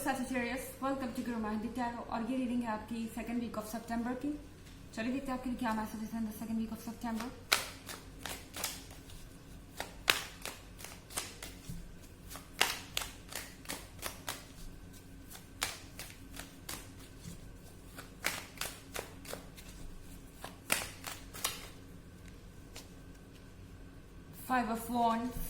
Sagittarius, welcome to romantic tarot. और ये reading है आपकी सेकंड वीक ऑफ सितंबर की। चलिए देखते हैं आपके लिए क्या मैसेजेस हैं the second week of September. Five of Wands,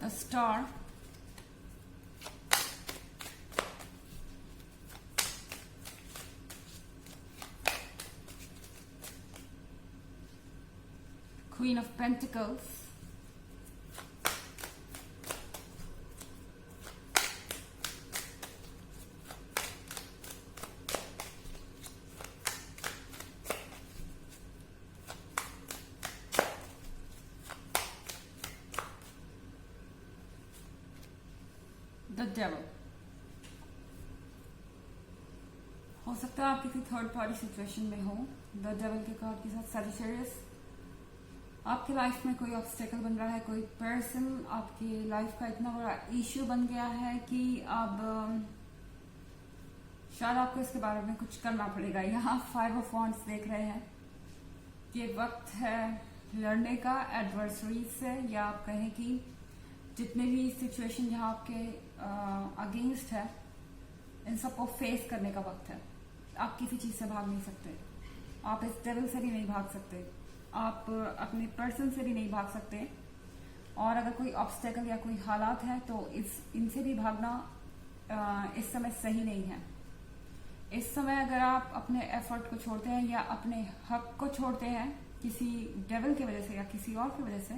the Star, Queen of Pentacles, the Devil। हो सकता है आप किसी थर्ड पार्टी सिचुएशन में हो। द डेविल के कार्ड के साथ सैजिटेरियस, आपके लाइफ में कोई ऑब्स्टेकल बन रहा है, कोई पर्सन आपकी लाइफ का इतना बड़ा इश्यू बन गया है कि अब शायद आपको इसके बारे में कुछ करना पड़ेगा। यहाँ 5 ऑफ वॉन्ड्स देख रहे हैं। ये वक्त है लड़ने का एडवर्सरी से, या आप कहें कि जितने भी सिचुएशन जहाँ आपके अगेंस्ट है, इन सबको फेस करने का वक्त है। आप किसी चीज से भाग नहीं सकते, आप इस डेविल से भी नहीं भाग सकते, आप अपने पर्सन से भी नहीं भाग सकते। और अगर कोई ऑब्स्टेकल या कोई हालात है तो इनसे भी भागना इस समय सही नहीं है। इस समय अगर आप अपने एफर्ट को छोड़ते हैं या अपने हक को छोड़ते हैं किसी डेविल की वजह से या किसी और की वजह से,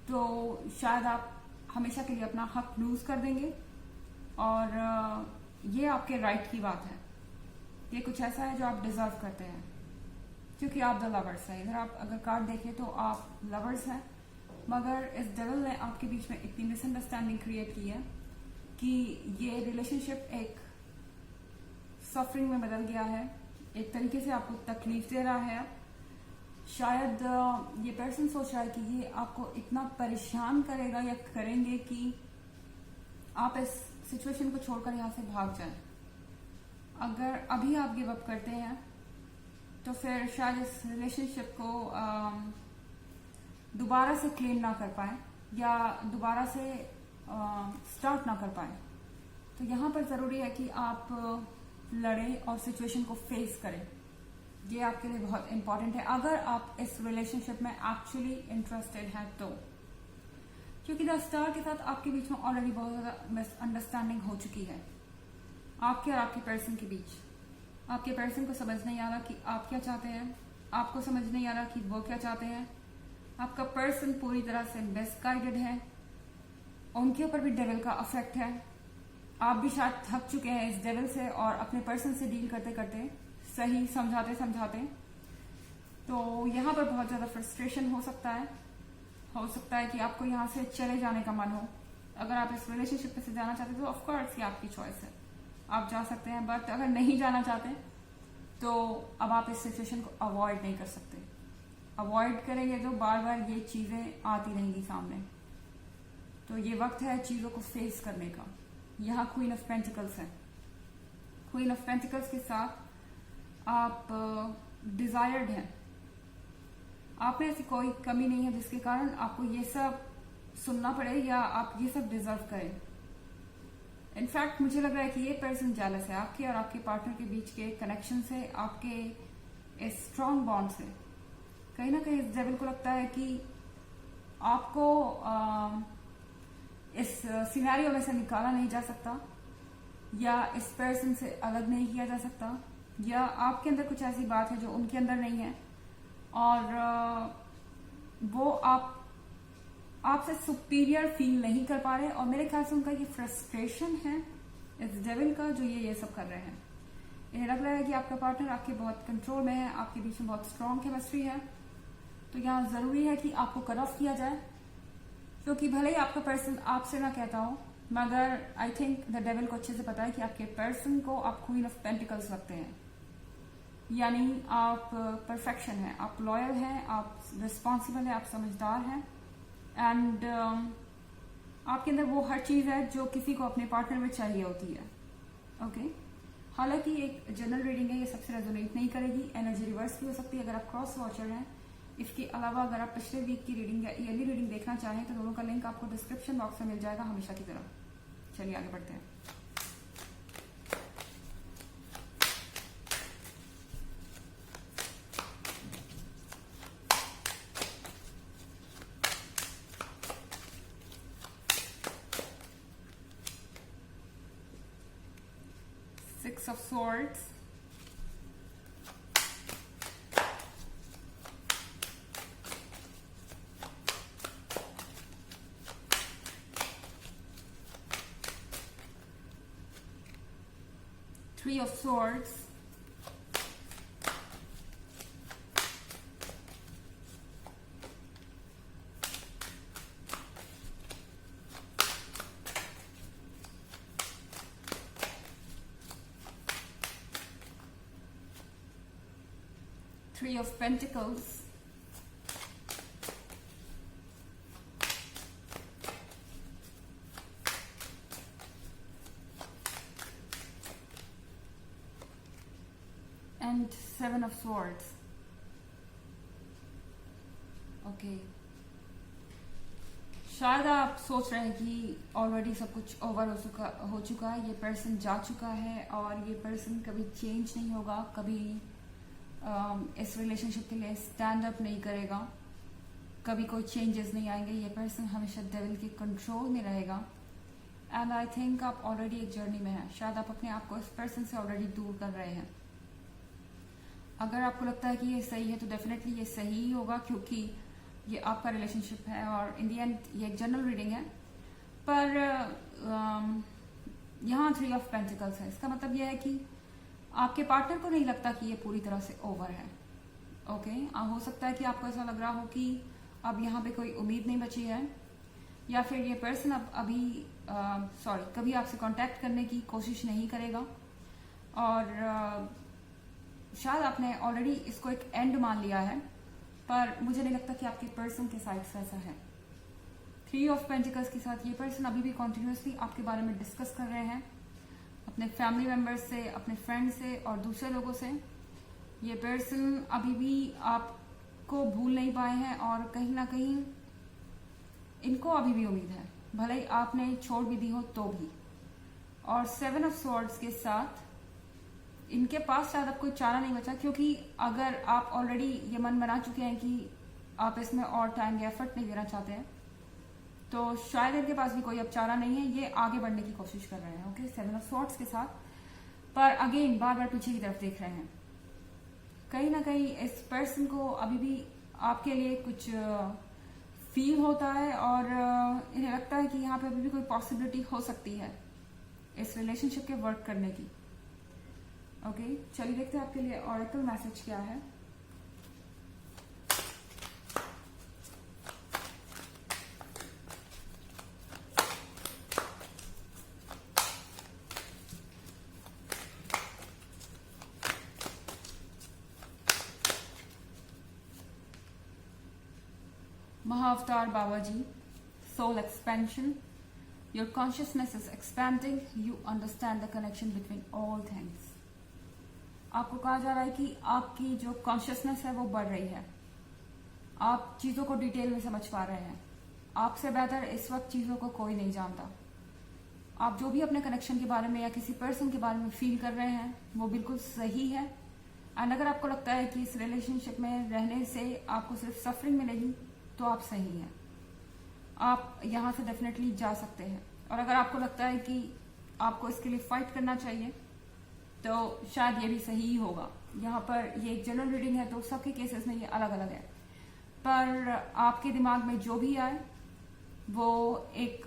तो शायद आप हमेशा के लिए अपना हक लूज कर देंगे। और ये आपके राइट की बात है। ये कुछ ऐसा है जो आप डिजर्व करते हैं, क्योंकि आप द लवर्स हैं। इधर आप अगर कार्ड देखें तो आप लवर्स हैं, मगर इस डेविल ने आपके बीच में इतनी मिसअंडरस्टैंडिंग क्रिएट की है कि ये रिलेशनशिप एक सफरिंग में बदल गया है। एक तरीके से आपको तकलीफ दे रहा है। शायद ये पर्सन सोच रहा है कि ये आपको इतना परेशान करेगा या करेंगे कि आप इस सिचुएशन को छोड़कर यहाँ से भाग जाएं। अगर अभी आप गिव अप करते हैं तो फिर शायद इस रिलेशनशिप को दोबारा से क्लेम ना कर पाए या दोबारा से स्टार्ट ना कर पाए। तो यहाँ पर जरूरी है कि आप लड़ें और सिचुएशन को फेस करें। ये आपके लिए बहुत इंपॉर्टेंट है अगर आप इस रिलेशनशिप में एक्चुअली इंटरेस्टेड हैं तो, क्योंकि द स्टार के साथ आपके बीच में ऑलरेडी बहुत ज्यादा मिसअंडरस्टैंडिंग हो चुकी है आपके और आपके पर्सन के बीच। आपके पर्सन को समझ नहीं आ रहा कि आप क्या चाहते हैं, आपको समझ नहीं आ रहा कि वो क्या चाहते हैं। आपका पर्सन पूरी तरह से मिसगाइडेड है, उनके ऊपर भी डेविल का अफेक्ट है। आप भी शायद थक चुके हैं इस डेविल से और अपने पर्सन से डील करते करते, सही समझाते समझाते। तो यहाँ पर बहुत ज्यादा फ्रस्ट्रेशन हो सकता है कि आपको यहाँ से चले जाने का मन हो। अगर आप इस रिलेशनशिप में से जाना चाहते हैं तो ऑफकोर्स ये आपकी चॉइस है, आप जा सकते हैं। बट अगर नहीं जाना चाहते तो अब आप इस सिचुएशन को अवॉइड नहीं कर सकते। अवॉइड करेंगे तो बार बार ये चीजें आती रहेंगी सामने। तो ये वक्त है चीजों को फेस करने का। यहाँ क्वीन ऑफ पेंटिकल्स है। क्वीन ऑफ पेंटिकल्स के साथ आप डिजायर्ड हैं। आप में ऐसी कोई कमी नहीं है जिसके कारण आपको ये सब सुनना पड़े या आप ये सब डिजर्व करें। इनफैक्ट मुझे लग रहा है कि ये पर्सन जेलस है आपके और आपके पार्टनर के बीच के कनेक्शन से, आपके इस स्ट्रॉन्ग बॉन्ड से। कहीं ना कहीं इस डेविल को लगता है कि आपको इस सिनेरियो में से निकाला नहीं जा सकता या इस पर्सन से अलग नहीं किया जा सकता, या आपके अंदर कुछ ऐसी बात है जो उनके अंदर नहीं है और वो आपसे सुपीरियर फील नहीं कर पा रहे। और मेरे ख्याल से उनका ये फ्रस्ट्रेशन है इस डेविल का, जो ये सब कर रहे हैं। इन्हें लग रहा है कि आपका पार्टनर आपके बहुत कंट्रोल में है, आपके बीच में बहुत स्ट्रॉन्ग केमिस्ट्री है। तो यहाँ जरूरी है कि आपको कट ऑफ किया जाए, क्योंकि भले ही आपका पर्सन आपसे ना कहता हो, मगर आई थिंक द डेविल को अच्छे से पता है कि आपके पर्सन को आप क्वीन ऑफ पेंटिकल्स लगते हैं, यानी आप परफेक्शन है, आप लॉयल हैं, आप रिस्पॉन्सिबल है, आप समझदार हैं, एंड आपके अंदर वो हर चीज है जो किसी को अपने पार्टनर में चाहिए होती है। ओके हालांकि एक जनरल रीडिंग है, ये सबसे रेजोनेट नहीं करेगी, एनर्जी रिवर्स भी हो सकती है अगर आप क्रॉस वॉचर हैं। इसके अलावा अगर आप पिछले वीक की रीडिंग या ईयरली रीडिंग देखना चाहें तो दोनों का लिंक आपको डिस्क्रिप्शन बॉक्स में मिल जाएगा हमेशा की तरह। चलिए आगे बढ़ते हैं। Six of Swords, Three of Swords, Three of Pentacles, and Seven of Swords. Okay शायद आप सोच रहे हैं कि ऑलरेडी सब कुछ ओवर हो चुका है, ये पर्सन जा चुका है और ये पर्सन कभी चेंज नहीं होगा, कभी इस रिलेशनशिप के लिए स्टैंड अप नहीं करेगा, कभी कोई चेंजेस नहीं आएंगे, ये पर्सन हमेशा डेविल के कंट्रोल में रहेगा। एंड आई थिंक आप ऑलरेडी एक जर्नी में हैं, शायद आप अपने आप को इस पर्सन से ऑलरेडी दूर कर रहे हैं। अगर आपको लगता है कि ये सही है तो डेफिनेटली ये सही ही होगा, क्योंकि ये आपका रिलेशनशिप है और इन दी एंड ये एक जनरल रीडिंग है। पर यहाँ थ्री ऑफ पेंटिकल्स है, इसका मतलब यह है कि आपके पार्टनर को नहीं लगता कि ये पूरी तरह से ओवर है। ओके हो सकता है कि आपको ऐसा लग रहा हो कि अब यहाँ पे कोई उम्मीद नहीं बची है, या फिर ये पर्सन अब अभी कभी आपसे कांटेक्ट करने की कोशिश नहीं करेगा, और शायद आपने ऑलरेडी इसको एक एंड मान लिया है, पर मुझे नहीं लगता कि आपके पर्सन के साइड से ऐसा है। थ्री ऑफ पेंटिकल्स के साथ ये पर्सन अभी भी कॉन्टिन्यूसली आपके बारे में डिस्कस कर रहे हैं, अपने फैमिली मेंबर्स से, अपने फ्रेंड से और दूसरे लोगों से। ये पर्सन अभी भी आपको भूल नहीं पाए हैं और कहीं ना कहीं इनको अभी भी उम्मीद है, भले ही आपने छोड़ भी दी हो तो भी। और सेवन ऑफ स्वॉर्ड्स के साथ इनके पास शायद अब कोई चारा नहीं बचा, क्योंकि अगर आप ऑलरेडी ये मन बना चुके हैं कि आप इसमें और टाइम या एफर्ट नहीं देना चाहते हैं, तो शायद इनके पास भी कोई अब चारा नहीं है, ये आगे बढ़ने की कोशिश कर रहे हैं। ओके सेवन ऑफ स्वॉर्ड्स के साथ, पर अगेन बार बार पीछे की तरफ देख रहे हैं। कहीं ना कहीं इस पर्सन को अभी भी आपके लिए कुछ फील होता है और इन्हें लगता है कि यहाँ पे अभी भी कोई पॉसिबिलिटी हो सकती है इस रिलेशनशिप के वर्क करने की। ओके चलिए देखते हैं आपके लिए ऑरेकल मैसेज क्या है। Mahavtar Babaji, soul expansion. Your consciousness is expanding. You understand the connection between all things. आपको कहा जा रहा है कि आपकी जो कॉन्शियसनेस है वो बढ़ रही है, आप चीजों को डिटेल में समझ पा रहे हैं। आपसे बेहतर इस वक्त चीजों को कोई नहीं जानता। आप जो भी अपने कनेक्शन के बारे में या किसी पर्सन के बारे में फील कर रहे हैं वो बिल्कुल सही है। एंड अगर आपको लगता है कि इस रिलेशनशिप में रहने से आपको सिर्फ सफरिंग मिलेगी तो आप सही हैं, आप यहाँ से डेफिनेटली जा सकते हैं। और अगर आपको लगता है कि आपको इसके लिए फाइट करना चाहिए तो शायद ये भी सही ही होगा। यहाँ पर ये एक जनरल रीडिंग है तो सबके केसेस में ये अलग अलग है, पर आपके दिमाग में जो भी आए वो एक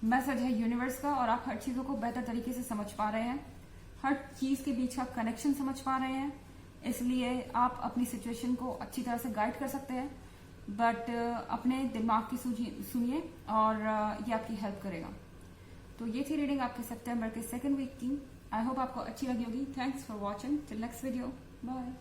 मैसेज है यूनिवर्स का, और आप हर चीजों को बेहतर तरीके से समझ पा रहे हैं, हर चीज के बीच का कनेक्शन समझ पा रहे हैं, इसलिए आप अपनी सिचुएशन को अच्छी तरह से गाइड कर सकते हैं। बट अपने दिमाग की सुनिए और ये आपकी हेल्प करेगा। तो ये थी रीडिंग आपके सितंबर के सेकंड वीक की। आई होप आपको अच्छी लगी होगी। Thanks for watching. Till next video, bye.